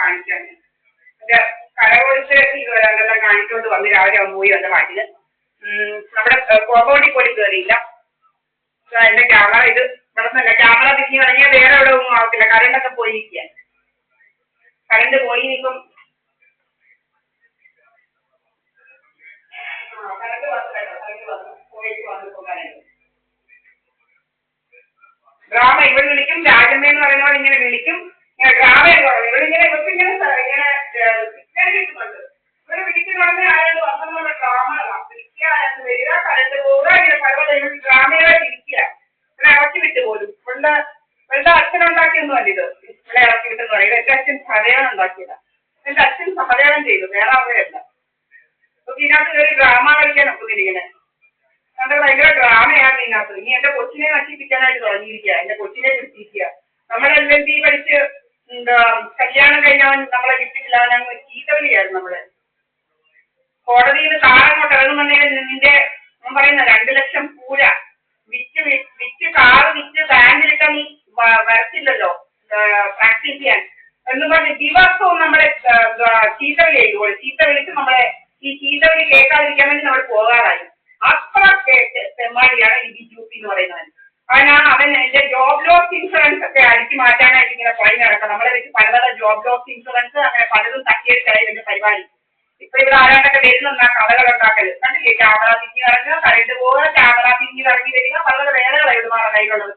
കാണിക്കാൻ എന്റെ കരകോടിച്ച് ഇതെല്ലാം കാണിച്ചുകൊണ്ട് വന്ന് രാവിലെ അവൻ പോയി എന്റെ വാട്ടില് നമ്മുടെ കോമ്പൗണ്ടിൽ പോലും കയറിയില്ല. എന്റെ ക്യാമറ ഇത് ഇവിടെ തന്നെ ക്യാമറ തിരിഞ്ഞു തുടങ്ങിയാൽ വേറെ എവിടെ ഒന്നും ആവത്തില്ല. കറണ്ടൊക്കെ പോയിരിക്കുക. കറണ്ട് പോയി ഇപ്പം കറണ്ട് വന്നു കേട്ടോ. കറണ്ട് വന്നു പോയിട്ട് വന്നിപ്പോ കറണ്ട് ഡ്രാമ ഇവിടെ വിളിക്കും. രാജമ്മ എന്ന് പറയുന്ന പോലെ ഇങ്ങനെ വിളിക്കും. ഡ്രാമ എന്ന് പറയും. ഇവരിങ്ങനെ ഇവർക്കിങ്ങനെ ഇങ്ങനെ കിട്ടുന്നുണ്ട്. ഇവിടെ വിളിക്കുന്ന ആരാണ് വന്നെന്നുള്ള ഡ്രാമകളാണ്. വിളിക്കുക, വരിക, കറണ്ട് പോവുക, ഇങ്ങനെ പല ഡ്രാമകളായിട്ട് ഇരിക്കുക. ഇവിടെ ഇറക്കി വിട്ട് പോലും ഇവളുടെ അച്ഛനുണ്ടാക്കിയൊന്നും അല്ല ഇത്. ഇവിടെ ഇറക്കി വിട്ടെന്ന് പറയും. എന്റെ അച്ഛൻ സഹദേവൻ ഉണ്ടാക്കിയതാണ്. എന്റെ അച്ഛൻ സഹദേവൻ ചെയ്തു, വേറെ അവരെയല്ല. അപ്പൊ ഇതിനകത്ത് കയറി ഡ്രാമ കളിക്കാൻ ഒക്കുന്നിരിക്കണേ. അത് ഭയങ്കര ഡ്രാമയാണ് ഇതിനകത്ത്. ഇനി എന്റെ കൊച്ചിനെ നശിപ്പിക്കാനായിട്ട് തുടങ്ങിയിരിക്കുക. എന്റെ കൊച്ചിനെ പിടിച്ചിരിക്കുക. നമ്മളെ LLB പഠിച്ച് കല്യാണം കഴിഞ്ഞവൻ നമ്മളെ കിട്ടിയില്ല. ഞങ്ങൾ ചീത്തവിളിയായിരുന്നു നമ്മള്. കോടതിയിൽ നിന്ന് കാറങ്ങോട്ട് ഇറങ്ങുന്നുണ്ടെങ്കിൽ നിന്റെ ഞാൻ പറയുന്ന 2 ലക്ഷം പൂര വിറ്റ് കാറ് വിറ്റ് ബാങ്കിലിട്ട നീ വരത്തില്ലല്ലോ പ്രാക്ടീസ് ചെയ്യാൻ എന്ന് പറഞ്ഞ് ദിവസവും നമ്മളെ ചീത്തവിളി ആയിക്കോളൂ. ചീത്ത വിളിച്ച് നമ്മളെ ഈ ചീത്തവിളി കേൾക്കാതിരിക്കാൻ വേണ്ടി നമ്മൾ പോകാറായി. അത്ര തെമ്മാടിയാണ് ഈ BJP എന്ന് പറയുന്നത്. അവൻ എന്റെ ജോബ് ലോസ് ഇൻഷുറൻസ് ഒക്കെ അടിച്ചു മാറ്റാനായിട്ട് ഇങ്ങനെ പണി നടക്കാം. നമ്മളെ വെച്ച് പലതര ജോബ് ലോസ് ഇൻഷുറൻസ് അങ്ങനെ പലതും തട്ടിയെടുക്കായി എന്റെ പരിപാടി. ഇപ്പൊ ഇവിടെ ആരാണ്ടൊക്കെ വരുന്നുണ്ടാ കഥകൾ ഉണ്ടാക്കല് കണ്ടില്ലേ? ക്യാമറ തിരിഞ്ഞ് ഇറങ്ങുക, കറണ്ട് പോവുക, ക്യാമറ തിരിഞ്ഞ് ഇറങ്ങി വരിക, പലതര വേലകളാണ് ഇവിടുമാരുടെ കയ്യിലുള്ളത്.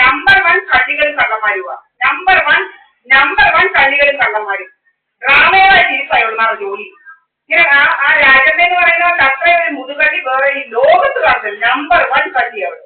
നമ്പർ 1 കള്ളികളും കള്ളന്മാരുക. നമ്പർ 1 കള്ളികളും കള്ളന്മാരും. ഡ്രാമകളായിട്ട് ഇരിപ്പായി ഇവിടുമാരുടെ ജോലി. ഇങ്ങനെ ആ രാജമ്മ എന്ന് പറയുന്നത് അത്രയും ഒരു മുതുകള്ളി വേറെ ഈ ലോകത്ത് കാണുന്നില്ല. നമ്പർ 1 കള്ളി അവിടെ.